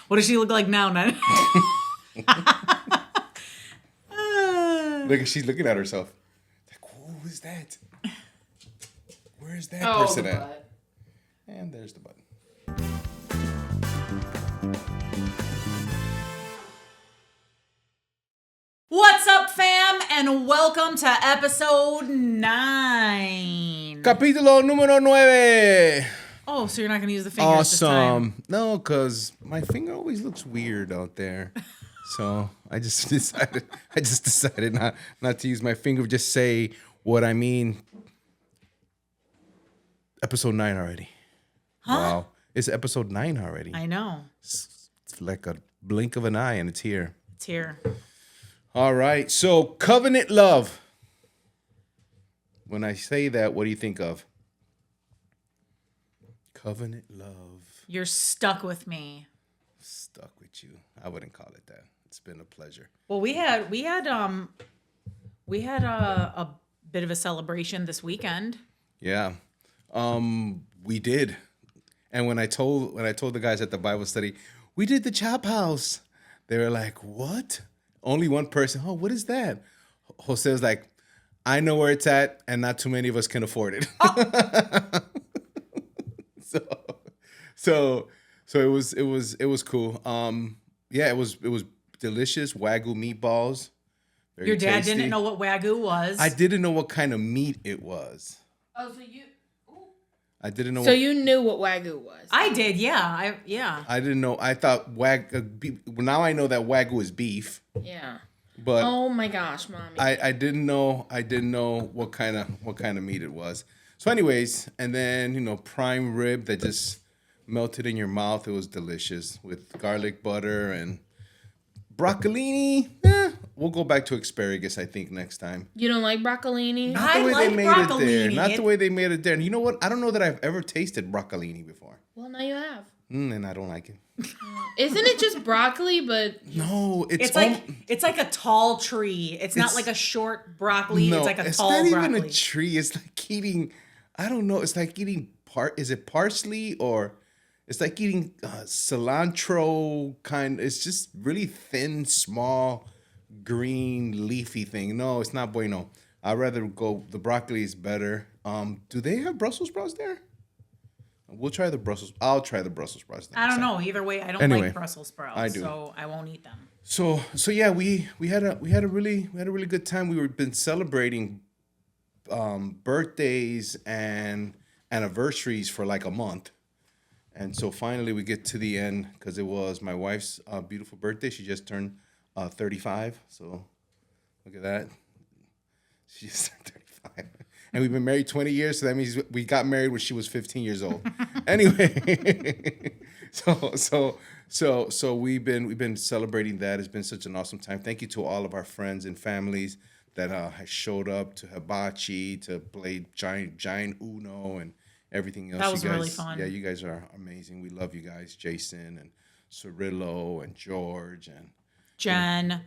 What does she look like now, Ned? Look, she's looking at herself. Like, who is that? Where's that person at? Butt. And there's the button. What's up, fam? And welcome to episode 9. Capítulo número 9. Oh, so you're not going to use the fingers this time? Awesome. No, because my finger always looks weird out there. So I just decided not to use my finger. Just say what I mean. Episode 9 already. Huh? Wow. It's episode 9 already. I know. It's like a blink of an eye and it's here. It's here. All right. So covenant love. When I say that, what do you think of? Covenant love. You're stuck with me. Stuck with you. I wouldn't call it that. It's been a pleasure. Well, we had a bit of a celebration this weekend. Yeah. We did. And when I told the guys at the Bible study, we did the chop house, they were like, "What?" Only one person. "Oh, what is that?" Jose was like, "I know where it's at, and not too many of us can afford it." Oh. So it was cool. Yeah, it was delicious Wagyu meatballs. Very Your dad tasty. didn't know what Wagyu was. I didn't know what kind of meat it was. Oh, so you. I didn't know. So you knew what Wagyu was. I did, yeah. I didn't know. I thought now I know that Wagyu is beef. Yeah. But oh my gosh, mommy. I didn't know. I didn't know what kind of meat it was. So, anyways, and then prime rib that just melted in your mouth. It was delicious with garlic butter and broccolini. We'll go back to asparagus, I think, next time. You don't like broccolini? Not the I way like they made broccolini. it there. Not the way they made it there. And you know what? I don't know that I've ever tasted broccolini before. Well, now you have. And I don't like it. Isn't it just broccoli, but... No, it's like a tall tree. It's not like a short broccoli. No, it's like a tall not broccoli. even a tree. It's like eating, I don't know. It's like eating is it parsley or it's like eating cilantro kind. It's just really thin, small, green, leafy thing. No, it's not bueno. I'd rather go, the broccoli is better. Do they have Brussels sprouts there? We'll try the Brussels. I'll try the Brussels sprouts. I don't know. Either way, I don't like Brussels sprouts. I do. So I won't eat them. So yeah, we had a really good time. We've been celebrating birthdays and anniversaries for like a month, and so finally we get to the end because it was my wife's beautiful birthday. She just turned 35. So look at that. She just turned 35. And we've been married 20 years, so that means we got married when she was 15 years old. Anyway, so we've been celebrating that. It's been such an awesome time. Thank you to all of our friends and families that has showed up to hibachi, to play giant Uno and everything else. That was you guys, really fun. Yeah, you guys are amazing. We love you guys, Jason and Cirillo and George and Jen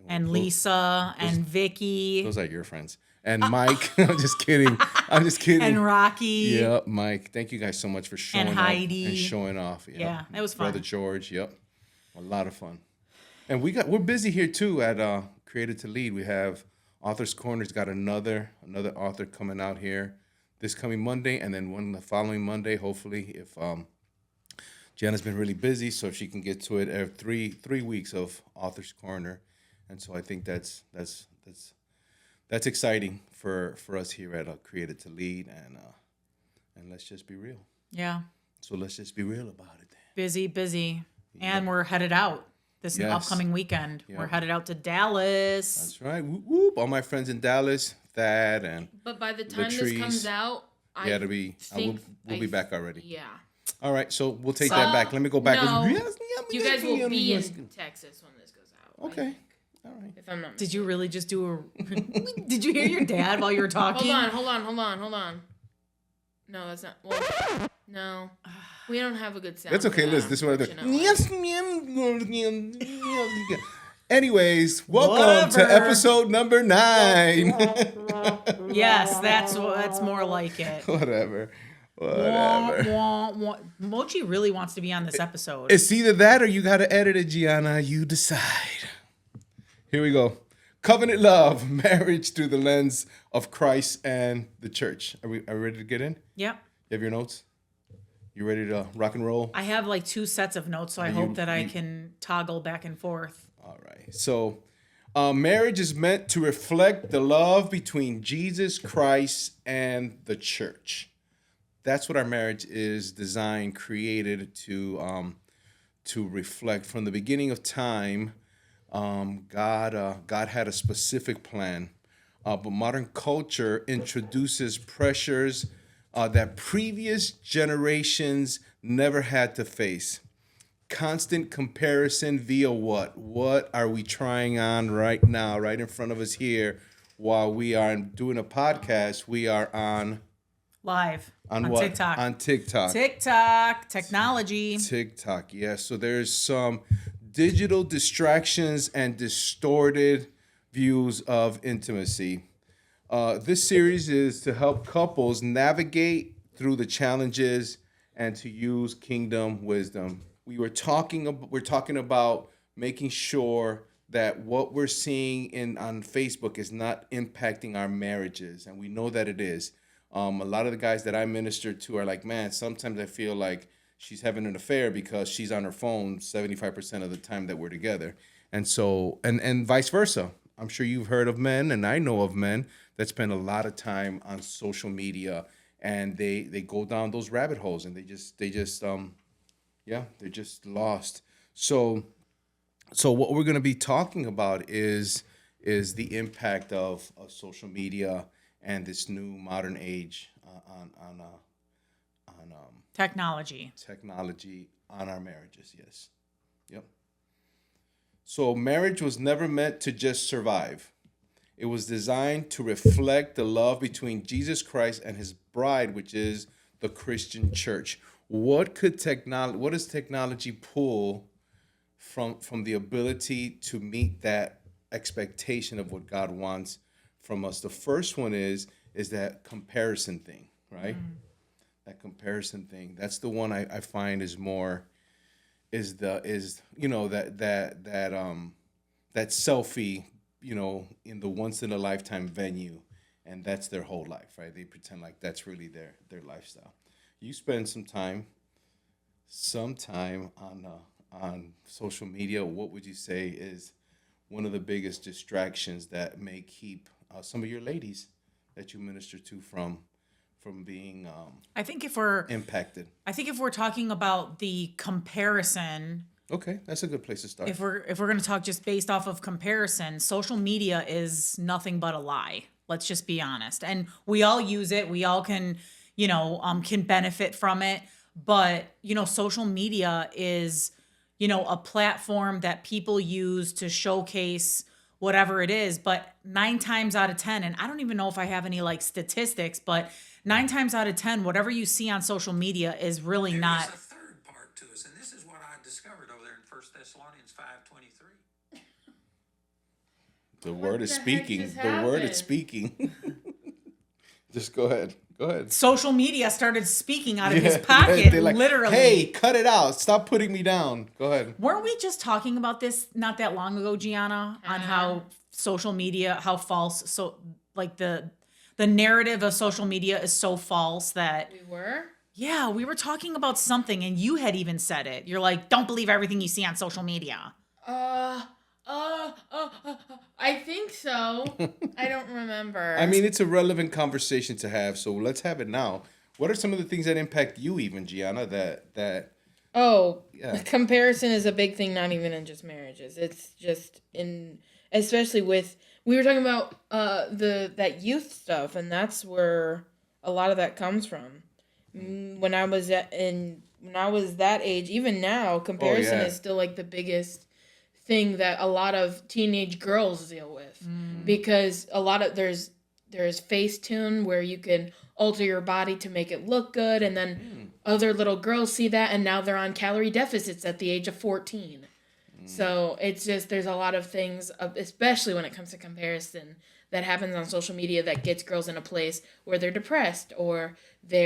and Lisa and Vicky. Those are your friends. And Mike, I'm just kidding. And Rocky. Yep, Mike. Thank you guys so much for showing And up Heidi. and showing off. Yep. Yeah, it was fun. Brother George, yep. A lot of fun. And we're busy here too at Created to Lead. We have Author's Corner's got another author coming out here this coming Monday, and then one the following Monday, hopefully, if Jenna's been really busy, so if she can get to it every 3 weeks of Author's Corner. And so I think that's exciting for us here at Created to Lead, and let's just be real. Yeah. So let's just be real about it. Busy. And we're headed out this upcoming weekend. Yeah. We're headed out to Dallas. That's right. Whoop, whoop. All my friends in Dallas, Thad and But by the time Latrice. this comes out, we'll be back already. Yeah. All right, so we'll take that back. Let me go back. No, you guys will be in Texas when this goes out. Okay. All right. If I'm not Did you really just do a... Did you hear your dad while you were talking? Hold on. No, that's not... Well, no. We don't have a good sound. That's okay, Liz. This is what I do. Yes, anyways, welcome to episode number 9. Yes, that's more like it. Whatever. Whatever. Wah, wah, wah. Mochi really wants to be on this episode. It's either that or you got to edit it, Gianna. You decide. Here we go. Covenant love, marriage through the lens of Christ and the church. Are we ready to get in? Yep. You have your notes? You ready to rock and roll? I have like 2 sets of notes, so I hope that I can toggle back and forth. All right. So, marriage is meant to reflect the love between Jesus Christ and the church. That's what our marriage is designed, created to reflect. From the beginning of time, God had a specific plan, but modern culture introduces pressures that previous generations never had to face. Constant comparison via what? What are we trying on right now, right in front of us here, while we are doing a podcast? We are on Live on what? TikTok. On TikTok. Technology. TikTok, yes. So there's some digital distractions and distorted views of intimacy. This series is to help couples navigate through the challenges and to use kingdom wisdom. We're talking about making sure that what we're seeing on Facebook is not impacting our marriages, and we know that it is. A lot of the guys that I minister to are like, man, sometimes I feel like she's having an affair because she's on her phone 75% of the time that we're together. And so, and vice versa. I'm sure you've heard of men, and I know of men that spend a lot of time on social media, and they go down those rabbit holes, and they're just lost. So what we're going to be talking about is the impact of social media and this new modern age on Technology on our marriages. Yes. Yep. So marriage was never meant to just survive. It was designed to reflect the love between Jesus Christ and his bride, which is the Christian church. What does technology pull from the ability to meet that expectation of what God wants from us? The first one is that comparison thing, right? That comparison thing. That's the one I find is that selfie, in the once in a lifetime venue, and that's their whole life, right? They pretend like that's really their lifestyle. You spend some time on social media. What would you say is one of the biggest distractions that may keep some of your ladies that you minister to from being I think if we're impacted? I think if we're talking about the comparison, okay, that's a good place to start. if we're going to talk just based off of comparison, social media is nothing but a lie. Let's just be honest. And we all use it. We all can benefit from it. But, social media is, a platform that people use to showcase whatever it is. But 9 times out of 10, and I don't even know if I have any statistics, but 9 times out of 10, whatever you see on social media is really not. There's a third part to us, and this is what I discovered over there in 1 Thessalonians 5:23. The word is the heck speaking. just The word is happened? speaking. Just go ahead. Social media started speaking out of his pocket, they're like, literally. Hey, cut it out. Stop putting me down. Go ahead. Weren't we just talking about this not that long ago, Gianna, on how social media, how false, the narrative of social media is so false that... We were? Yeah, we were talking about something, and you had even said it. You're like, don't believe everything you see on social media. I think so. I don't remember. I mean, it's a relevant conversation to have, so let's have it now. What are some of the things that impact you even, Gianna, that comparison is a big thing, not even in just marriages. It's just especially with, we were talking about that youth stuff, and that's where a lot of that comes from. When I was that age, even now, comparison is still the biggest thing that a lot of teenage girls deal with, because a lot of there's Facetune where you can alter your body to make it look good, and then other little girls see that, and now they're on calorie deficits at the age of 14. So it's just, there's a lot of things, especially when it comes to comparison, that happens on social media that gets girls in a place where they're depressed or they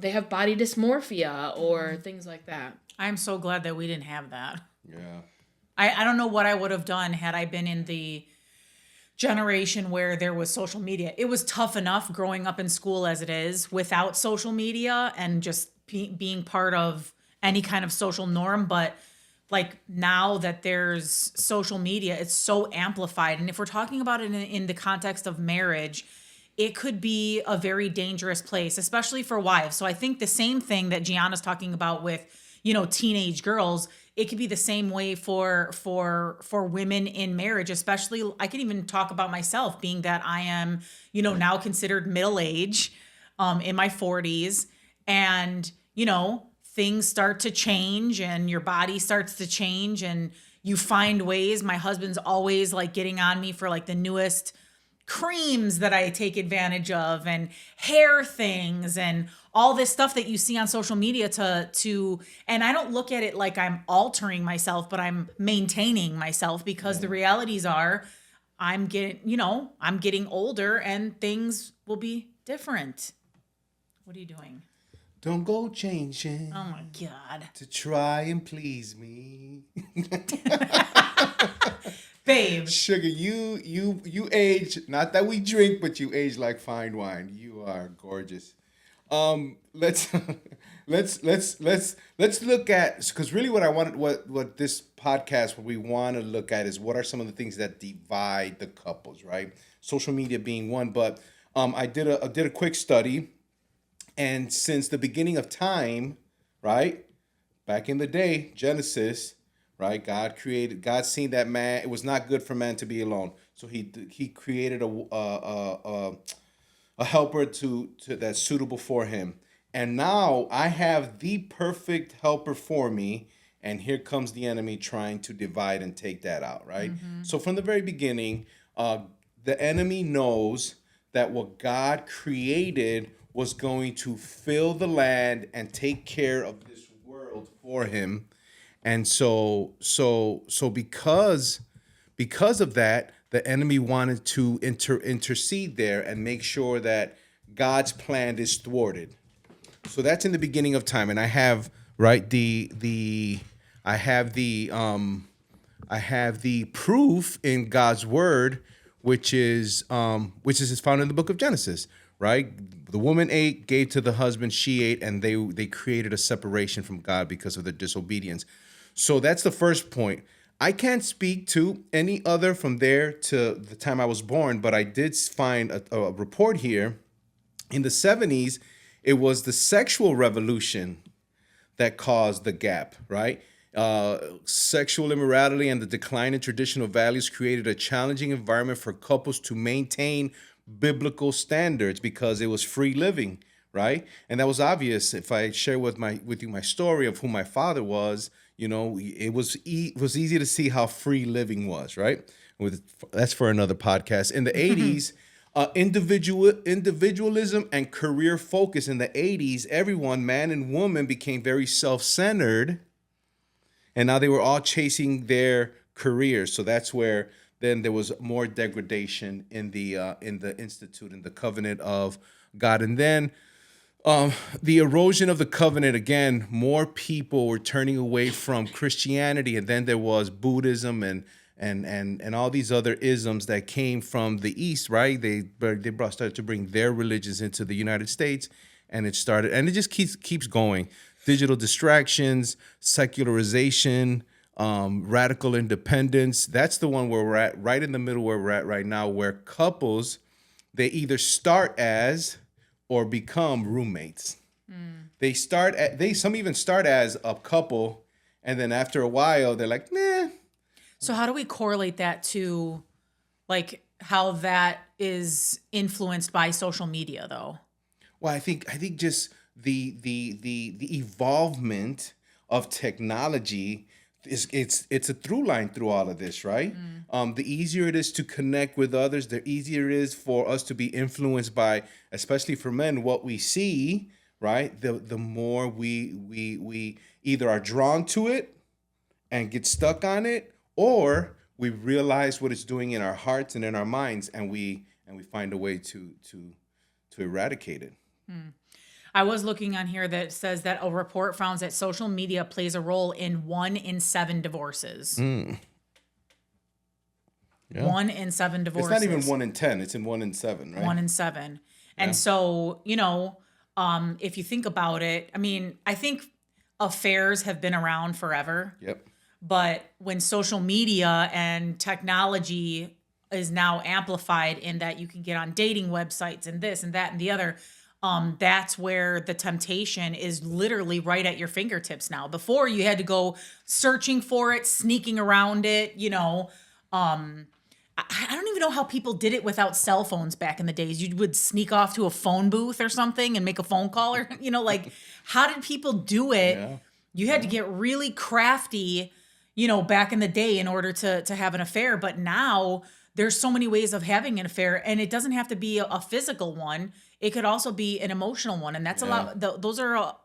have body dysmorphia or things like that. I'm so glad that we didn't have that. Yeah. I don't know what I would have done had I been in the generation where there was social media. It was tough enough growing up in school as it is without social media and just being part of any kind of social norm. But like now that there's social media, it's so amplified. And if we're talking about it in the context of marriage, it could be a very dangerous place, especially for wives. So I think the same thing that Gianna's talking about with, teenage girls, it could be the same way for women in marriage. Especially, I can even talk about myself, being that I am, now considered middle age, in my 40s, and things start to change, and your body starts to change, and you find ways. My husband's always like getting on me for like the newest creams that I take advantage of and hair things and all this stuff that you see on social media and I don't look at it like I'm altering myself, but I'm maintaining myself because the realities are I'm getting older and things will be different. What are you doing? Don't go changing. Oh my God. To try and please me. Babe. Sugar, you age, not that we drink, but you age like fine wine. You are gorgeous. Let's look at, because really what this podcast, what we want to look at is what are some of the things that divide the couples, right? Social media being one, but I did a quick study, and since the beginning of time, right, back in the day, Genesis, right? God seen that man, it was not good for man to be alone. So he created a helper to that's suitable for him. And now I have the perfect helper for me, and here comes the enemy trying to divide and take that out, right? So from the very beginning, the enemy knows that what God created was going to fill the land and take care of this world for him. And so because of that, the enemy wanted to intercede there and make sure that God's plan is thwarted. So that's in the beginning of time, and I have the proof in God's word, which is found in the book of Genesis, right? The woman ate, gave to the husband, she ate, and they created a separation from God because of their disobedience. So that's the first point. I can't speak to any other from there to the time I was born, but I did find a report here. In the 70s, it was the sexual revolution that caused the gap, right? Sexual immorality and the decline in traditional values created a challenging environment for couples to maintain biblical standards because it was free living, right? And that was obvious. If I share with you my story of who my father was, it was easy to see how free living was, right? That's for another podcast. In the 80s, individualism and career focus. In the 80s, everyone, man and woman, became very self-centered, and now they were all chasing their careers. So that's where then there was more degradation in the institute, in the covenant of God. And then the erosion of the covenant, again, more people were turning away from Christianity, and then there was Buddhism and all these other isms that came from the East, right? They started to bring their religions into the United States, and it just keeps going. Digital distractions, secularization, radical independence. That's the one where we're at, right in the middle where we're at right now, where couples, they either start as or become roommates. Some even start as a couple, and then after a while they're like, nah. So how do we correlate that to like how that is influenced by social media though? Well, I think just the evolvement of technology it's a through line through all of this, right? The easier it is to connect with others, the easier it is for us to be influenced by, especially for men, what we see, right? The more we either are drawn to it and get stuck on it, or we realize what it's doing in our hearts and in our minds, and we and we find a way to eradicate it. I was looking on here that says that a report found that social media plays a role in 1 in 7 divorces. Yeah. 1 in 7 divorces. It's not even 1 in 10. It's in 1 in 7, right? 1 in 7. And Yeah. so, if you think about it, I mean, I think affairs have been around forever. Yep. But when social media and technology is now amplified in that you can get on dating websites and this and that and the other, that's where the temptation is literally right at your fingertips now. Before you had to go searching for it, sneaking around it, I don't even know how people did it without cell phones back in the days. You would sneak off to a phone booth or something and make a phone call, or like how did people do it? Yeah. You had to get really crafty, back in the day in order to have an affair. But now there's so many ways of having an affair, and it doesn't have to be a physical one. It could also be an emotional one, and that's a lot. Those are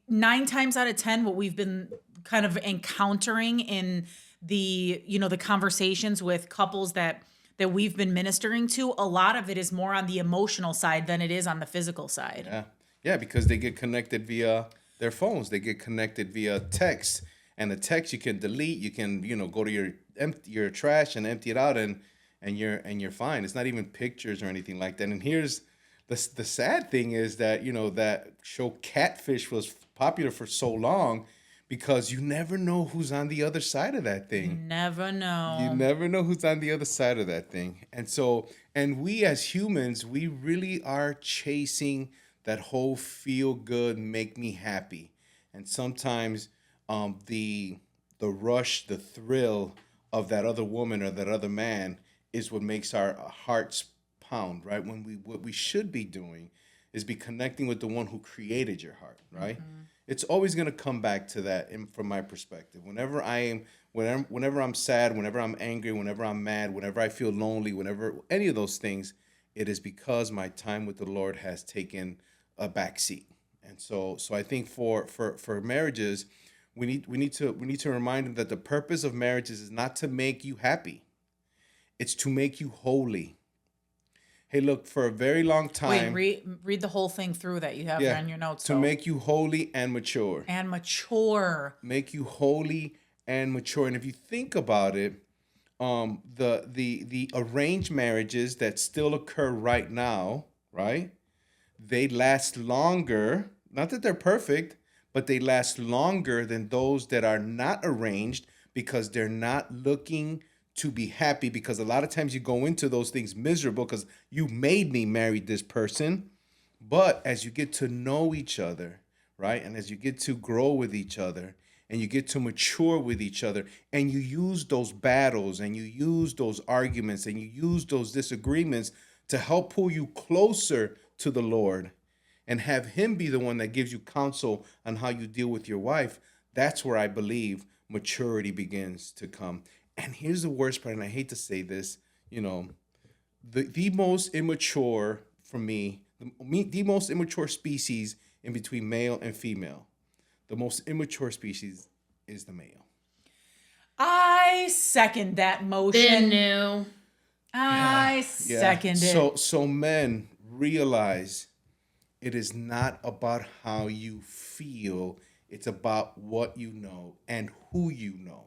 9 times out of 10 what we've been kind of encountering in the the conversations with couples that we've been ministering to. A lot of it is more on the emotional side than it is on the physical side. Yeah, because they get connected via their phones. They get connected via text, and the text you can delete. You can go to your trash and empty it out, and you're fine. It's not even pictures or anything like that. And here's the sad thing is that that show Catfish was popular for so long, because you never know who's on the other side of that thing. Never know. You never know who's on the other side of that thing. And we as humans, we really are chasing that whole feel good, make me happy. And sometimes the rush, the thrill of that other woman or that other man is what makes our hearts pound, right? What we should be doing is be connecting with the one who created your heart, right? Mm-hmm. It's always going to come back to that from my perspective. Whenever I'm sad, whenever I'm angry, whenever I'm mad, whenever I feel lonely, whenever any of those things, it is because my time with the Lord has taken a backseat. And so I think for marriages, we need to remind them that the purpose of marriages is not to make you happy. It's to make you holy. Hey, look, for a very long time. Wait, read the whole thing through that you have there on your notes. To make you holy and mature. And mature. Make you holy and mature. And if you think about it, the arranged marriages that still occur right now, right? They last longer. Not that they're perfect, but they last longer than those that are not arranged, because they're not looking to be happy. Because a lot of times you go into those things miserable because you made me marry this person. But as you get to know each other, right, and as you get to grow with each other, and you get to mature with each other, and you use those battles, and you use those arguments, and you use those disagreements to help pull you closer to the Lord, and have Him be the one that gives you counsel on how you deal with your wife, that's where I believe maturity begins to come. And here's the worst part, and I hate to say this, the most immature for me, the most immature species in between male and female, the most immature species is the male. I second that motion. Been new. I second it. So men, realize it is not about how you feel. It's about what you know and who you know.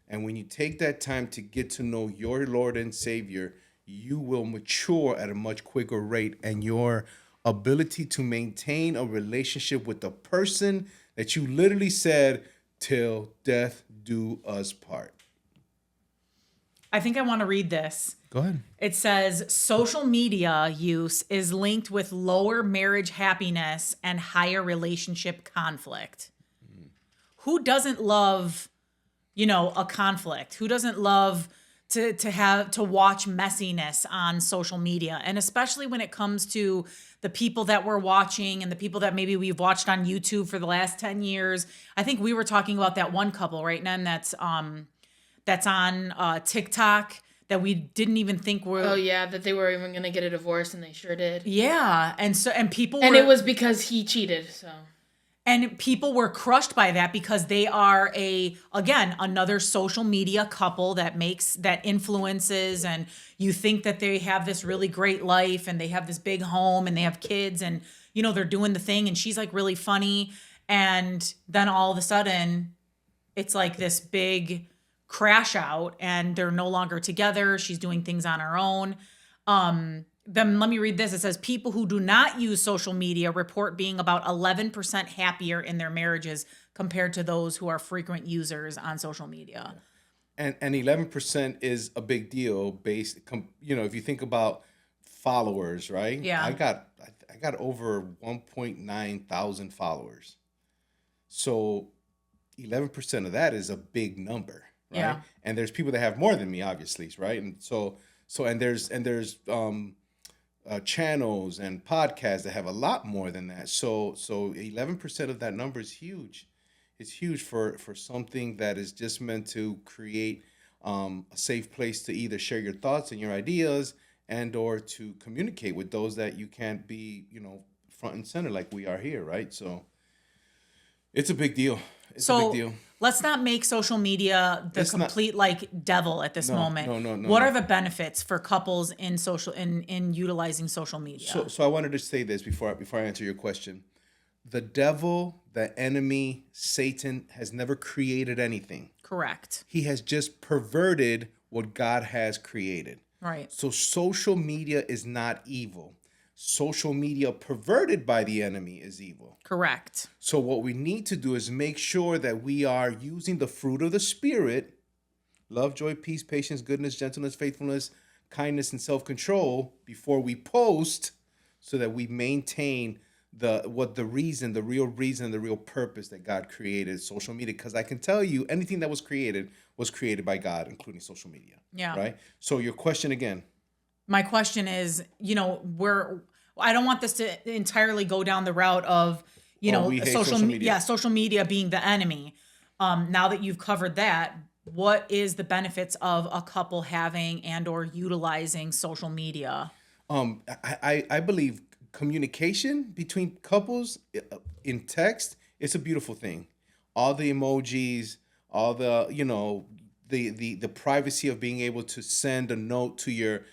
And when you take that time to get to know your Lord and Savior, you will mature at a much quicker rate, and your ability to maintain a relationship with the person that you literally said, till death do us part. I think I want to read this. Go ahead. It says social media use is linked with lower marriage happiness and higher relationship conflict. Who doesn't love, a conflict? Who doesn't love to watch messiness on social media? And especially when it comes to the people that we're watching and the people that maybe we've watched on YouTube for the last 10 years. I think we were talking about that one couple, right, Nen, that's on TikTok that we didn't even think were. Oh yeah, that they were even gonna get a divorce, and they sure did. Yeah, and people. And it was because he cheated. So. And people were crushed by that because they are another social media couple that influences, and you think that they have this really great life and they have this big home and they have kids and, they're doing the thing and she's like really funny. And then all of a sudden it's like this big crash out and they're no longer together. She's doing things on her own. Then let me read this. It says people who do not use social media report being about 11% happier in their marriages compared to those who are frequent users on social media. And 11% is a big deal if you think about followers, right? Yeah. I got over 1.9 thousand followers. So 11% of that is a big number, right? Yeah. And there's people that have more than me, obviously, right? And there's channels and podcasts that have a lot more than that. So 11% of that number is huge. It's huge for something that is just meant to create a safe place to either share your thoughts and your ideas and or to communicate with those that you can't be, front and center like we are here, right? So it's a big deal. It's a big deal. Let's not make social media the complete devil at this moment. No. What are the benefits for couples in utilizing social media? So I wanted to say this before I answer your question. The devil, the enemy, Satan has never created anything. Correct. He has just perverted what God has created. Right. So social media is not evil. Social media perverted by the enemy is evil. Correct. So what we need to do is make sure that we are using the fruit of the Spirit, love, joy, peace, patience, goodness, gentleness, faithfulness, kindness, and self-control before we post, so that we maintain the real reason, the real purpose that God created social media. Because I can tell you, anything that was created by God, including social media. Yeah. Right? So your question again. My question is, I don't want this to entirely go down the route of, we hate social media. Yeah, social media being the enemy. Now that you've covered that, what is the benefits of a couple having and or utilizing social media? I believe communication between couples in text, it's a beautiful thing. All the emojis, all the, the privacy of being able to send a note to your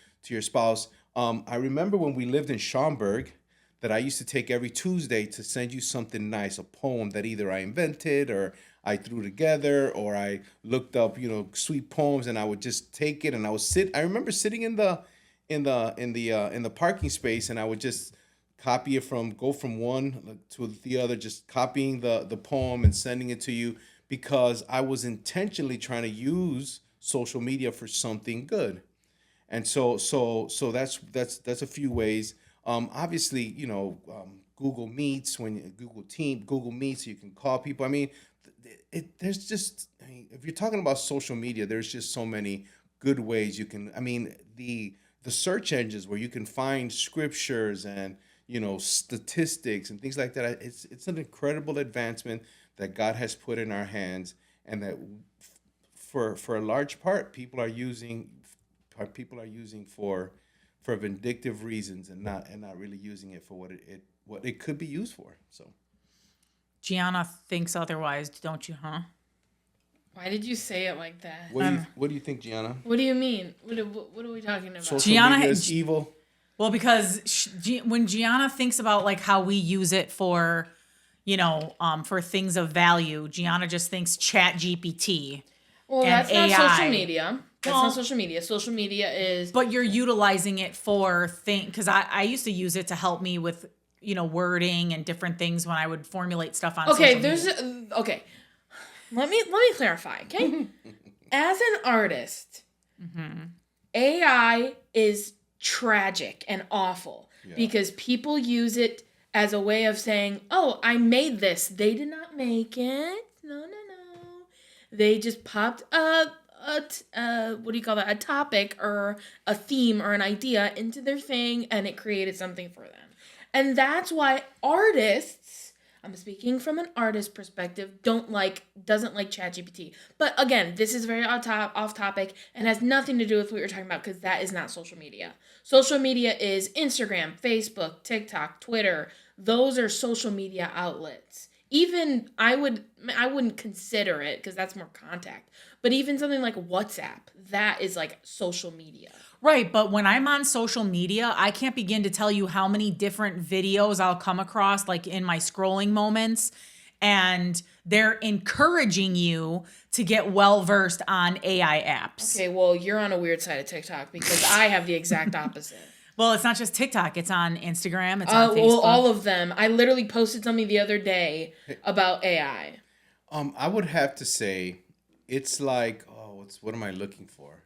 spouse. I remember when we lived in Schaumburg that I used to take every Tuesday to send you something nice, a poem that either I invented or I threw together, or I looked up, sweet poems, and I would just take it and I remember sitting in the parking space, and I would just go from one to the other, just copying the poem and sending it to you, because I was intentionally trying to use social media for something good. And so that's a few ways. Obviously, Google Meets, Google Meets, you can call people. I mean, if you're talking about social media, there's just so many good ways you can. I mean, the search engines where you can find scriptures and statistics and things like that. It's an incredible advancement that God has put in our hands, and that for a large part people are using for vindictive reasons, and not really using it for what it could be used for. So Gianna thinks otherwise, don't you, huh? Why did you say it like that? What do you think, Gianna? What do you mean? What are we talking about? Social media is evil. Well, because when Gianna thinks about how we use it for, for things of value, Gianna just thinks Chat GPT. Well, and that's not AI. social media. That's not social media. Social media is. But you're utilizing it for because I used to use it to help me with wording and different things when I would formulate stuff on. Okay, social media. Okay. Let me clarify. Okay, as an artist, AI is tragic and awful because people use it as a way of saying, "Oh, I made this. They did not make it. No. They just popped up a topic or a theme or an idea into their thing, and it created something for them." And that's why artists, I'm speaking from an artist perspective, doesn't like ChatGPT. But again, this is very off topic and has nothing to do with what you're talking about, because that is not social media. Social media is Instagram, Facebook, TikTok, Twitter. Those are social media outlets. even I wouldn't consider it because that's more contact. But even something like WhatsApp, that is like social media. Right, but when I'm on social media, I can't begin to tell you how many different videos I'll come across, like in my scrolling moments, and they're encouraging you to get well versed on AI apps. Okay, well, you're on a weird side of TikTok because I have the exact opposite. Well, it's not just TikTok; it's on Instagram, it's on Facebook. Well, all of them. I literally posted something the other day about AI. I would have to say, it's like, what am I looking for?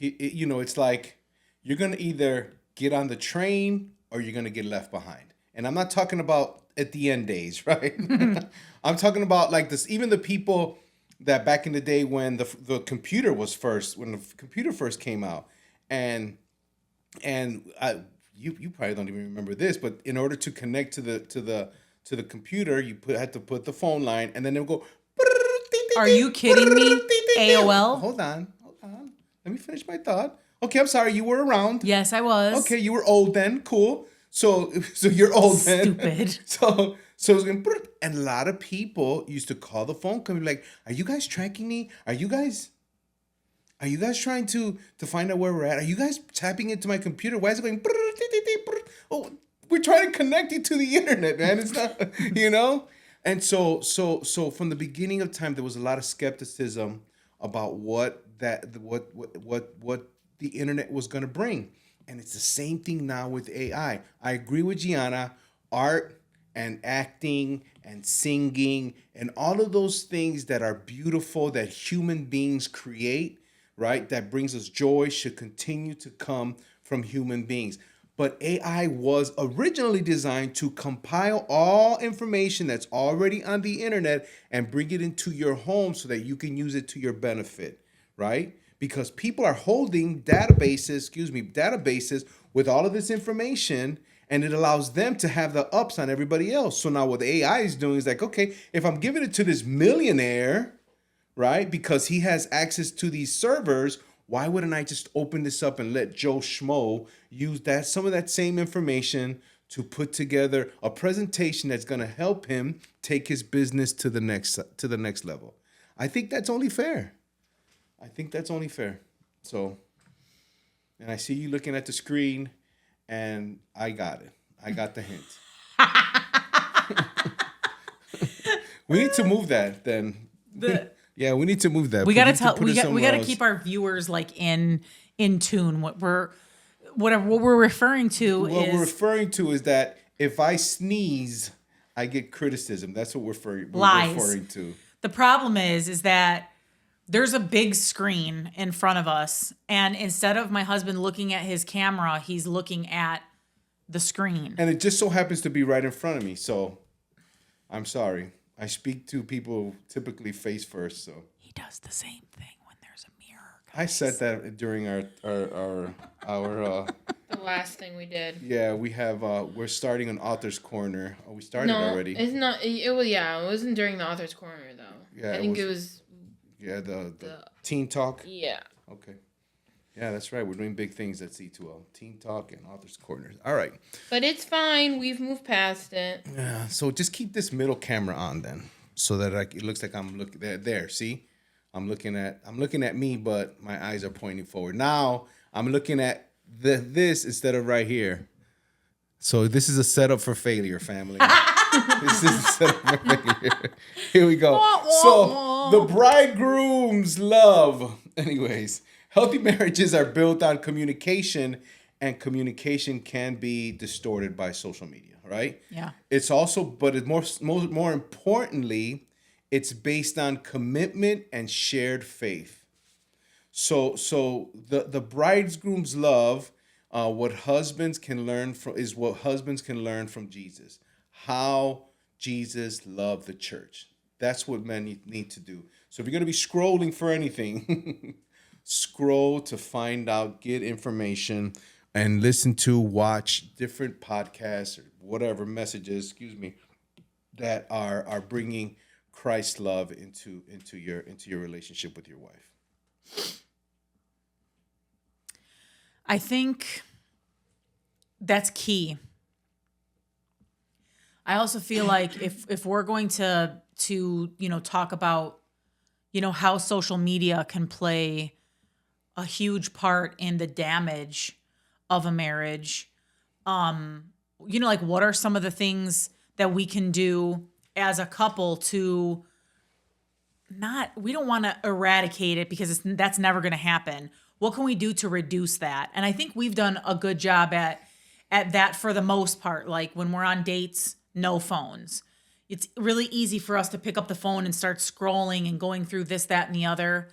It's like you're gonna either get on the train or you're gonna get left behind. And I'm not talking about at the end days, right? I'm talking about like this. Even the people that back in the day when the computer was first, when the computer first came out, and you probably don't even remember this, but in order to connect to the computer, you had to put the phone line, and then it would go. Are you kidding me? AOL? Hold on. Let me finish my thought. Okay, I'm sorry. You were around. Yes, I was. Okay, you were old then. Cool. So you're old then. Stupid. So it was going, and a lot of people used to call the phone company like, "Are you guys tracking me? Are you guys trying to find out where we're at? Are you guys tapping into my computer? Why is it going? Oh, we're trying to connect you to the internet, man. It's not, And so from the beginning of time, there was a lot of skepticism about what the internet was going to bring. And it's the same thing now with AI. I agree with Gianna. Art and acting and singing and all of those things that are beautiful that human beings create, right? That brings us joy should continue to come from human beings. But AI was originally designed to compile all information that's already on the internet and bring it into your home so that you can use it to your benefit, right? Because people are holding databases with all of this information, and it allows them to have the ups on everybody else. So now what the AI is doing is like, okay, if I'm giving it to this millionaire, right, because he has access to these servers, why wouldn't I just open this up and let Joe Schmo use some of that same information to put together a presentation that's going to help him take his business to the next level? I think that's only fair. So, and I see you looking at the screen, and I got it. I got the hint. We need to move that then. Yeah, we need to move that. We gotta keep our viewers like in tune. What we're referring to is that if I sneeze, I get criticism. That's what we're referring to. The problem is that there's a big screen in front of us, and instead of my husband looking at his camera, he's looking at the screen. And it just so happens to be right in front of me. So I'm sorry. I speak to people typically face first. So he does the same thing when there's a mirror. Guys. I said that during our the last thing we did. Yeah, we're starting an author's corner. Oh, we started already. It's not. It wasn't during the author's corner though. Yeah, I think it was. Yeah, the Teen Talk. Yeah. Okay. Yeah, that's right. We're doing big things at C2L. Teen Talk and Authors Corners. All right. But it's fine. We've moved past it. Yeah. So just keep this middle camera on then, so that it looks like I'm looking there. See, I'm looking at me, but my eyes are pointing forward. Now I'm looking at this instead of right here. So this is a setup for failure, family. This is a setup for failure. Here we go. So the bridegroom's love. Anyways, healthy marriages are built on communication, and communication can be distorted by social media, right? Yeah. It's also, but it's more importantly, it's based on commitment and shared faith. So the bridegroom's love, what husbands can learn from Jesus. How Jesus loved the church. That's what men need to do. So if you're going to be scrolling for anything, scroll to find out, get information, and watch different podcasts or whatever messages, that are bringing Christ's love into your relationship with your wife. I think that's key. I also feel like if we're going to talk about how social media can play a huge part in the damage of a marriage, like what are some of the things that we can do as a couple to we don't want to eradicate it because that's never going to happen. What can we do to reduce that? And I think we've done a good job at that for the most part. Like when we're on dates, no phones. It's really easy for us to pick up the phone and start scrolling and going through this, that, and the other.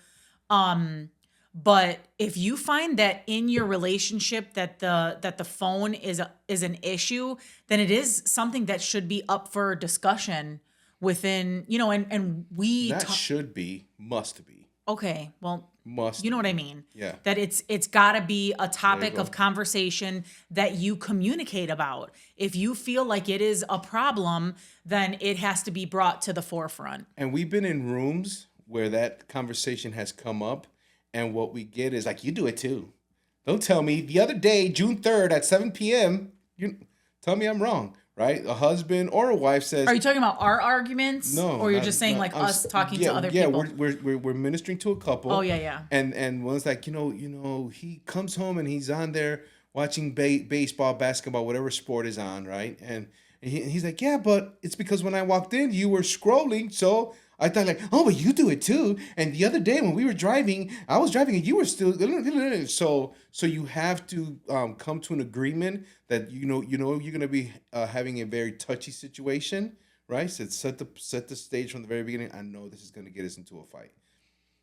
But if you find that in your relationship that the phone is an issue, then it is something that should be up for discussion within, and we That should be, must be. Okay, well, Must you know what be. I mean? Yeah. That it's got to be a topic go. of conversation that you communicate about. If you feel like it is a problem, then it has to be brought to the forefront. And we've been in rooms where that conversation has come up, and what we get is like, you do it too. Don't tell me. The other day, June 3rd at 7 p.m., you tell me I'm wrong, right? A husband or a wife says, Are you talking about our arguments? no. Or you're not- just saying not- like I'm us s- talking yeah, to other yeah, people? we're ministering to a couple. Oh, yeah. And one's like, he comes home and he's on there watching baseball, basketball, whatever sport is on, right? And he's like, yeah, but it's because when I walked in, you were scrolling, so I thought like, oh, but you do it too. And the other day when we were driving, I was driving and you were still. So you have to come to an agreement that you're gonna be having a very touchy situation, right? So set the stage from the very beginning. I know this is gonna get us into a fight.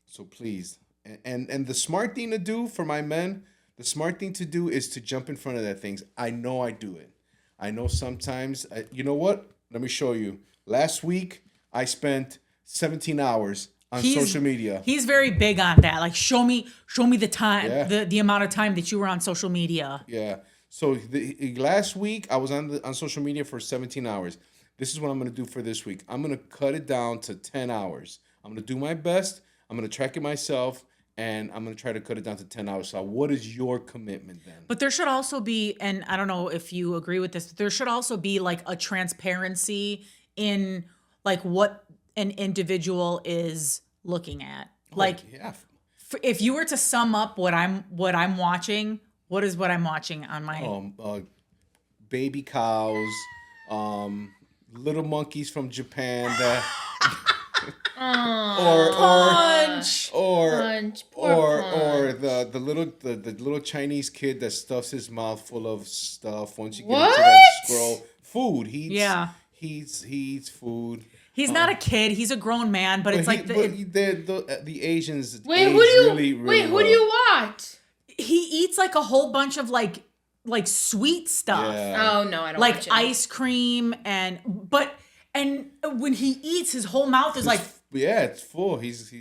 So please, and the smart thing to do for my men, the smart thing to do is to jump in front of that things. I know I do it. I know sometimes. You know what? Let me show you. Last week I spent 17 hours on social media. He's very big on that. Like show me the time, Yeah. the amount of time that you were on social media. Yeah. So last week I was on social media for 17 hours. This is what I'm gonna do for this week. I'm gonna cut it down to 10 hours. I'm gonna do my best. I'm gonna track it myself, and I'm gonna try to cut it down to 10 hours. So what is your commitment then? But there should also be, and I don't know if you agree with this, but there should also be like a transparency in like what an individual is looking at. Like yeah. if you were to sum up what I'm watching, what is what I'm watching on my Baby cows, little monkeys from Japan that Punch. Punch. Poor or Punch. the little Chinese kid that stuffs his mouth full of stuff. Once you get What? into that scroll, food. He eats food. He's not a kid, he's a grown man, but it's like the Asians. Wait, age who do you really, really wait? Who well. do you watch? he eats like a whole bunch of like sweet stuff. Yeah. Oh no, I don't Like watch it. ice cream and when he eats, his whole mouth is like, Yeah, it's full. He's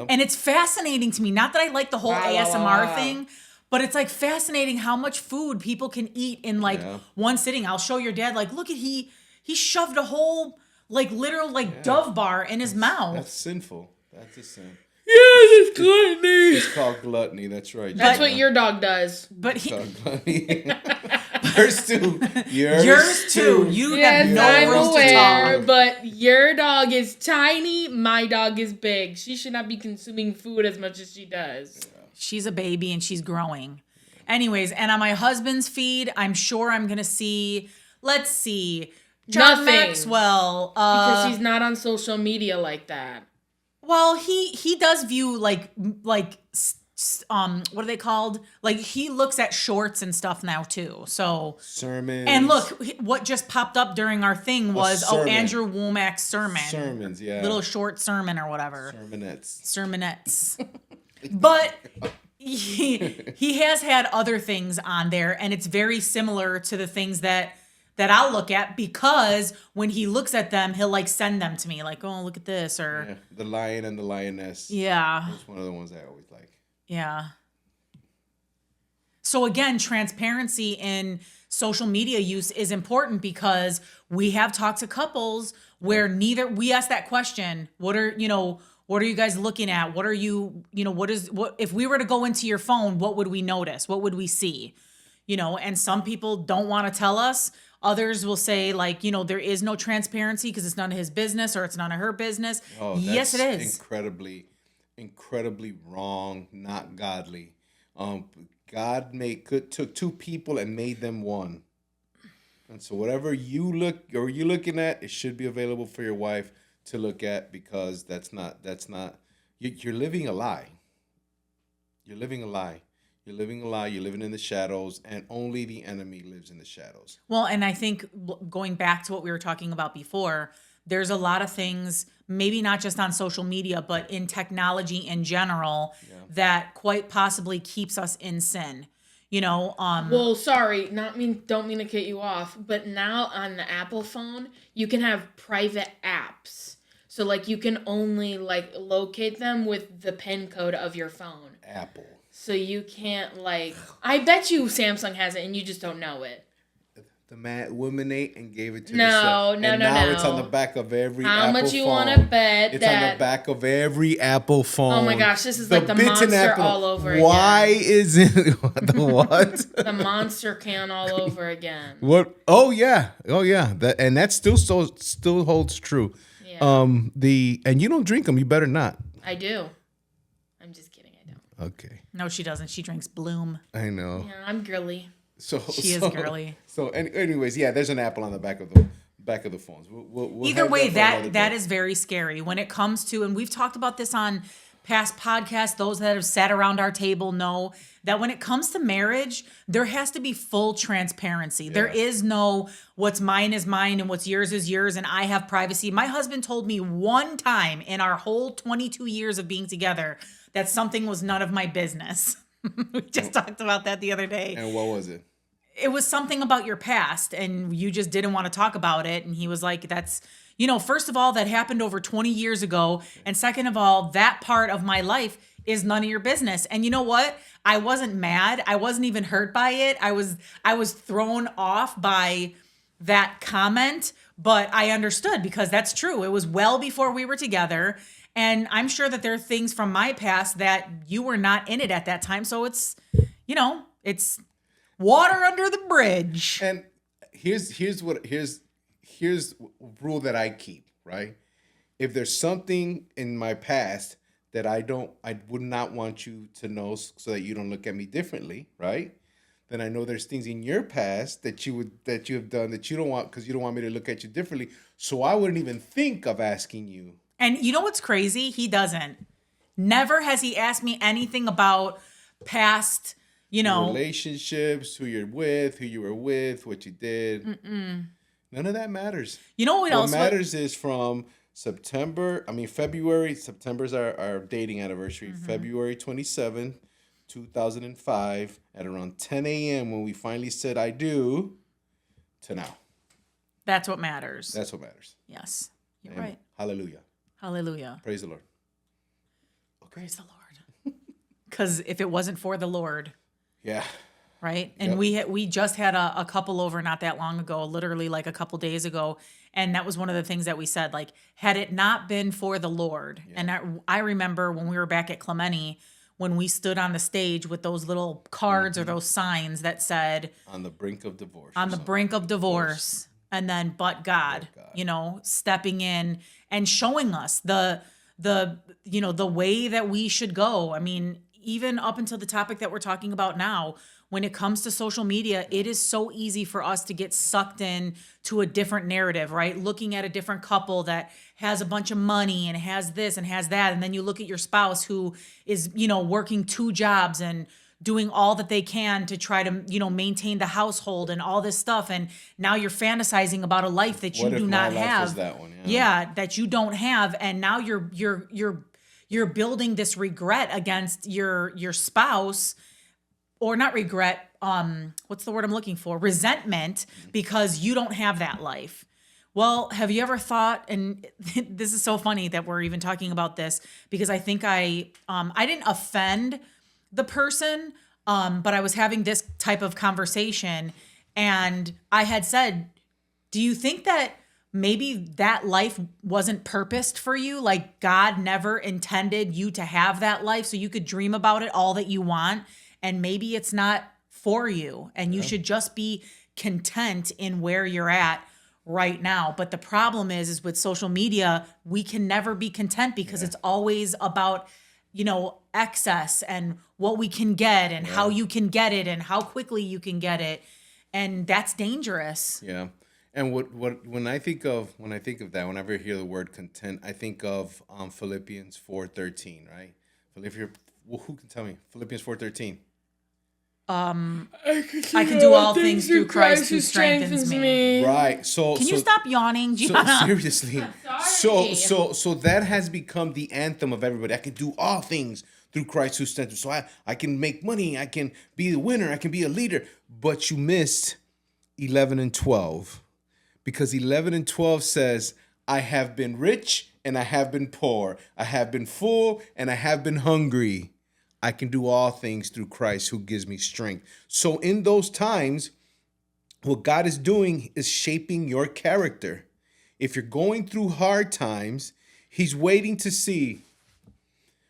and it's fascinating to me. Not that I like the whole Wow, wow, ASMR wow. thing, but it's like fascinating how much food people can eat in like Yeah. one sitting. I'll show your dad, like, look at he shoved a whole like literal like Dove bar in his mouth. That's sinful. That's a sin. Yes, it's gluttony. It's called gluttony. That's right. That's Jenna. what your dog does. But It's called gluttony. Yours too. yours too. You Yes, have no I'm room aware, to talk. but your dog is tiny. My dog is big. She should not be consuming food as much as she does. She's a baby and she's growing. Anyways, and on my husband's feed, I'm sure I'm gonna see. Let's see, John Nothing. Maxwell. Because he's not on social media like that. Well, he does view like what are they called? Like he looks at shorts and stuff now too. So sermons. and look, what just popped up during our thing was sermon. Andrew Womack's sermon. Sermons, yeah. Little short sermon or whatever. Sermonettes. Sermonettes. But he has had other things on there, and it's very similar to the things that I'll look at, because when he looks at them, he'll like send them to me, like, oh, look at this, or Yeah, the lion and the lioness. yeah. That's one of the ones I always like. Yeah. So again, transparency in social media use is important, because we have talked to couples where we ask that question, what are you guys looking at? What are you, what if we were to go into your phone, what would we notice? What would we see? And some people don't want to tell us. Others will say like, there is no transparency because it's none of his business or it's none of her business. Oh, Yes, it that's is. incredibly wrong, not godly. God took two people and made them one. And so whatever you're looking at, it should be available for your wife to look at, because that's not you're living a lie. You're living a lie. You're living a lie. You're living in the shadows, and only the enemy lives in the shadows. Well, and I think going back to what we were talking about before, there's a lot of things, maybe not just on social media, but in technology in general, that quite possibly keeps us in sin. Well, sorry, don't mean to cut you off, but now on the Apple phone, you can have private apps. So like you can only like locate them with the PIN code of your phone. Apple. So you can't I bet you Samsung has it and you just don't know it. The man woman ate and gave it to No, herself. no, and no, now no. it's on the back of every How Apple much you phone. want to bet It's on that? the back of every Apple phone. Oh my gosh, this is like the bitten monster apple. all over Why again. isn't the what? The monster can all over again. What? Oh yeah. That still holds true. Yeah. And you don't drink them. You better not. I do. I'm just kidding. I don't. Okay. No, she doesn't. She drinks Bloom. I know. Yeah, I'm girly. She is girly. So, anyways, yeah, there's an apple on the back of the phones. We'll Either have way, for another that day. is very scary when it comes to, and we've talked about this on past podcasts. Those that have sat around our table know that when it comes to marriage, there has to be full transparency. There is no what's mine is mine and what's yours is yours, and I have privacy. My husband told me one time in our whole 22 years of being together that something was none of my business. We just talked about that the other day. And what was it? It was something about your past and you just didn't want to talk about it. And he was like, that's, first of all, that happened over 20 years ago. And second of all, that part of my life is none of your business. And you know what? I wasn't mad. I wasn't even hurt by it. I was thrown off by that comment, but I understood because that's true. It was well before we were together. And I'm sure that there are things from my past that you were not in it at that time. So it's, it's water under the bridge. And here's rule that I keep, right? If there's something in my past that I would not want you to know so that you don't look at me differently, right? Then I know there's things in your past that you have done that you don't want because you don't want me to look at you differently. So I wouldn't even think of asking you. And you know what's crazy? He doesn't. Never has he asked me anything about past, relationships, who you're with, who you were with, what you did. None of that matters. You know what else? What matters is from February. September's our dating anniversary. Mm-hmm. February 27th, 2005, at around 10 a.m. when we finally said I do, to now. That's what matters. That's what matters. Yes. You're Amen. right. Hallelujah. Hallelujah. Praise the Lord. Praise the Lord. Because if it wasn't for the Lord, Yeah. right? And Yep. we just had a couple over not that long ago, literally like a couple days ago. And that was one of the things that we said, like, had it not been for the Lord. Yeah. And I remember when we were back at Clementi, when we stood on the stage with those little cards or those signs that said, on the brink of divorce. on the brink of divorce. And then, but God, stepping in and showing us the way that we should go. I mean, even up until the topic that we're talking about now, when it comes to social media, it is so easy for us to get sucked in to a different narrative, right? Looking at a different couple that has a bunch of money and has this and has that. And then you look at your spouse who is, working 2 jobs and doing all that they can to try to, maintain the household and all this stuff. And now you're fantasizing about a life that you do not have. That one? Yeah, that you don't have. And now you're building this regret against your spouse, or not regret, what's the word I'm looking for? Resentment, because you don't have that life. Well, have you ever thought, and this is so funny that we're even talking about this, because I think I didn't offend the person, but I was having this type of conversation, and I had said, do you think that maybe that life wasn't purposed for you? Like God never intended you to have that life so you could dream about it all that you want, and maybe it's not for you, and you should just be content in where you're at right now. But the problem is with social media, we can never be content because it's always about, excess and what we can get and how you can get it and how quickly you can get it. And that's dangerous. Yeah. And what when I think of that, whenever I hear the word content, I think of Philippians 4:13, right? Who can tell me? Philippians 4:13. I can do all things through Christ who strengthens me. Right. So Can you stop yawning, So Gianna? seriously. So that has become the anthem of everybody. I can do all things through Christ who strengthens me. So I can make money, I can be the winner, I can be a leader. But you missed 11 and 12. Because 11 and 12 says, I have been rich and I have been poor. I have been full and I have been hungry. I can do all things through Christ who gives me strength. So in those times, what God is doing is shaping your character. If you're going through hard times, he's waiting to see,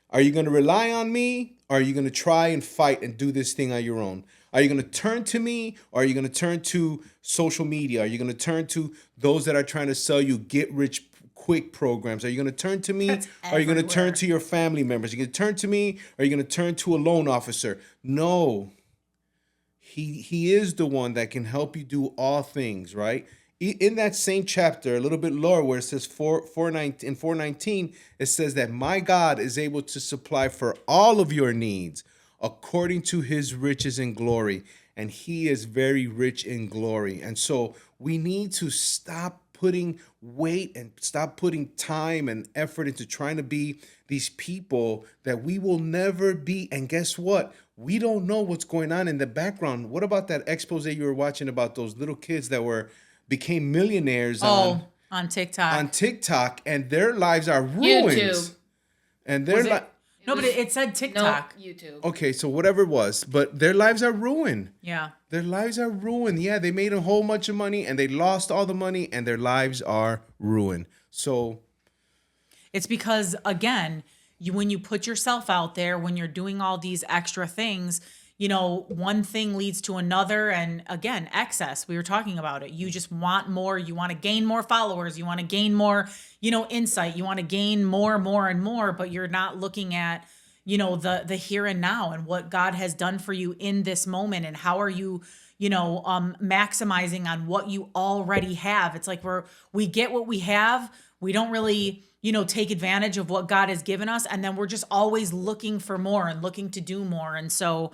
are you going to rely on me? Or are you going to try and fight and do this thing on your own? Are you going to turn to me? Or are you going to turn to social media? Are you going to turn to those that are trying to sell you get rich quick programs? Are you going to turn to me? That's Are you going to turn everywhere. to your family members? Are you going to turn to me? Or are you going to turn to a loan officer? No. He is the one that can help you do all things, right? In that same chapter, a little bit lower, where it says 4:19, it says that my God is able to supply for all of your needs according to his riches and glory. And he is very rich in glory. And so we need to stop putting weight and stop putting time and effort into trying to be these people that we will never be. And guess what? We don't know what's going on in the background. What about that expose you were watching about those little kids that became millionaires on TikTok, and their lives are ruined. YouTube. And their Was it? li- No, but it said No, TikTok. YouTube. Okay, so whatever it was, but their lives are ruined. Yeah. Their lives are ruined. Yeah, they made a whole bunch of money and they lost all the money and their lives are ruined. So It's because, again, when you put yourself out there, when you're doing all these extra things, one thing leads to another. And again, excess, we were talking about it. You just want more. You want to gain more followers. You want to gain more, insight. You want to gain more and more, but you're not looking at, the here and now and what God has done for you in this moment. And how are you, maximizing on what you already have. It's like we get what we have. We don't really, take advantage of what God has given us. And then we're just always looking for more and looking to do more. And so,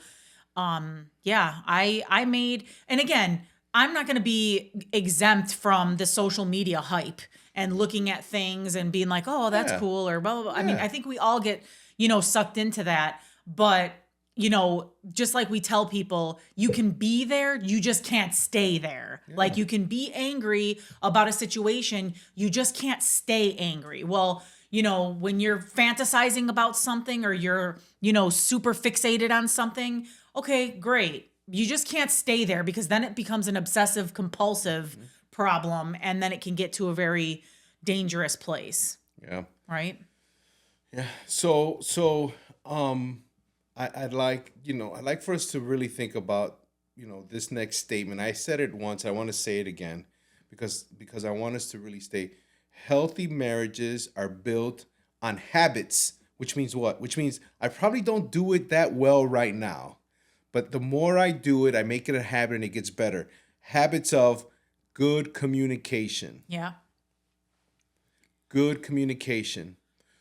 I made, and again, I'm not going to be exempt from the social media hype and looking at things and being like, oh, that's Yeah. cool or blah, blah, blah. I mean, Yeah. I think we all get, sucked into that. But, just like we tell people, you can be there, you just can't stay there. Like you can be angry about a situation, you just can't stay angry. Well, when you're fantasizing about something or you're, super fixated on something, okay, great. You just can't stay there because then it becomes an obsessive compulsive problem and then it can get to a very dangerous place, yeah. right? Yeah. So I'd like for us to really think about, this next statement. I said it once, I want to say it again because I want us to really stay healthy marriages are built on habits, which means what? Which means I probably don't do it that well right now. But the more I do it, I make it a habit and it gets better. Habits of good communication. Yeah. Good communication.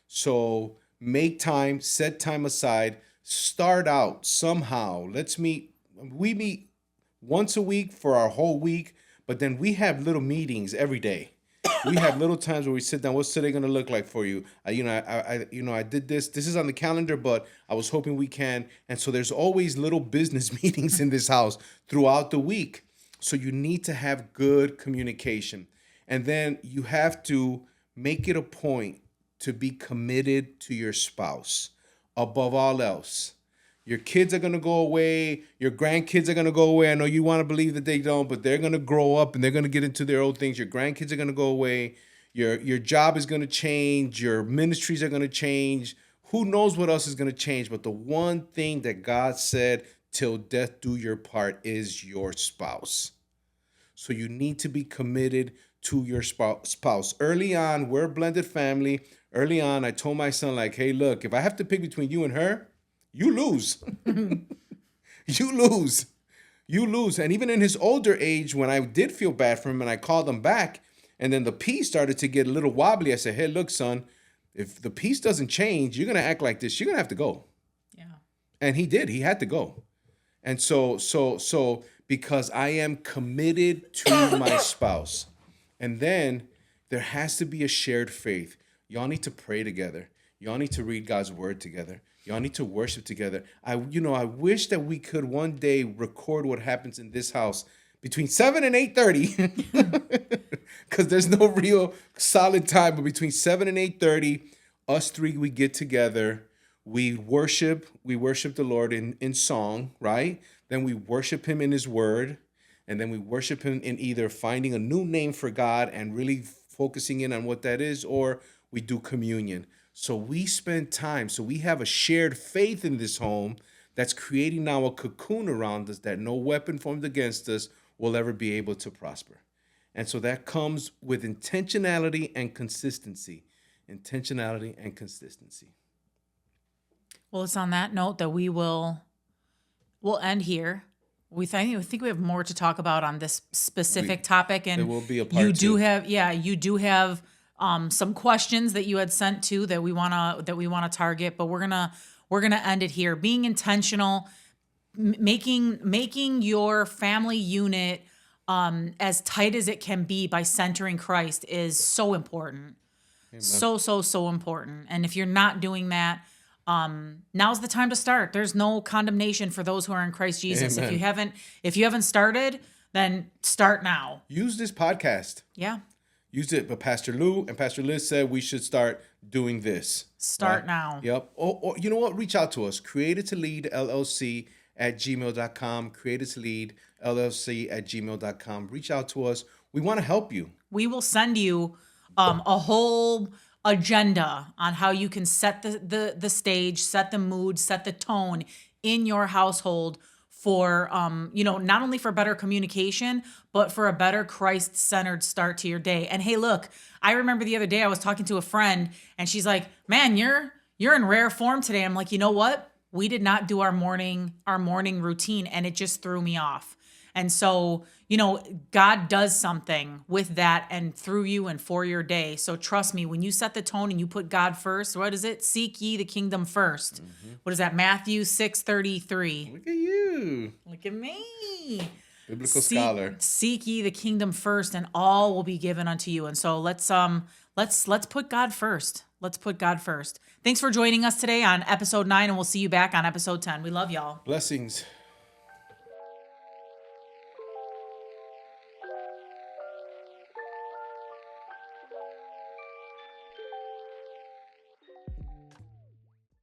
So make time, set time aside, start out somehow. We meet once a week for our whole week, but then we have little meetings every day. We have little times where we sit down. What's today going to look like for you? I did this. This is on the calendar, but I was hoping we can. And so there's always little business meetings in this house throughout the week. So you need to have good communication. And then you have to make it a point to be committed to your spouse above all else. Your kids are going to go away. Your grandkids are going to go away. I know you want to believe that they don't, but they're going to grow up and they're going to get into their own things. Your grandkids are going to go away. Your job is going to change. Your ministries are going to change. Who knows what else is going to change? But the one thing that God said, till death do your part, is your spouse. So you need to be committed to your spouse. Early on, we're a blended family. Early on, I told my son, like, hey, look, if I have to pick between you and her, you lose. You lose. You lose. And even in his older age, when I did feel bad for him and I called him back, and then the peace started to get a little wobbly, I said, hey, look, son, if the peace doesn't change, you're going to act like this. You're going to have to go. Yeah. And he did. He had to go. And so because I am committed to my spouse. And then there has to be a shared faith. Y'all need to pray together. Y'all need to read God's word together. Y'all need to worship together. I wish that we could one day record what happens in this house between 7 and 8:30, because there's no real solid time. But between 7 and 8:30, us three, we get together. We worship the Lord in song, right? Then we worship him in his word. And then we worship him in either finding a new name for God and really focusing in on what that is, or we do communion. So we spend time. So we have a shared faith in this home that's creating now a cocoon around us that no weapon formed against us will ever be able to prosper. And so that comes with intentionality and consistency. Intentionality and consistency. Well, it's on that note that we'll end here. We think we have more to talk about on this specific topic, and there will be a part you do two. have some questions that you had sent to that we wanna target, but we're gonna end it here. Being intentional, making your family unit as tight as it can be by centering Christ is so important. Amen. So important. And if you're not doing that, now's the time to start. There's no condemnation for those who are in Christ Jesus. Amen. If you haven't started, then start now. Use this podcast. Yeah. Use it. But Pastor Lou and Pastor Liz said we should start doing this. Start now. Yep. Or you know what? Reach out to us. Created to Lead LLC at gmail.com. Created to Lead LLC at gmail.com. Reach out to us. We want to help you. We will send you a whole agenda on how you can set the stage, set the mood, set the tone in your household for not only for better communication, but for a better Christ-centered start to your day. And hey, look, I remember the other day I was talking to a friend and she's like, "Man, you're in rare form today." I'm like, "You know what? We did not do our morning routine and it just threw me off." And so, God does something with that and through you and for your day. So trust me, when you set the tone and you put God first, what is it? Seek ye the kingdom first. Mm-hmm. What is that? Matthew 6:33. Look at you. Look at me. Biblical scholar. Seek ye the kingdom first and all will be given unto you. And so let's put God first. Let's put God first. Thanks for joining us today on episode 9, and we'll see you back on episode 10. We love y'all. Blessings.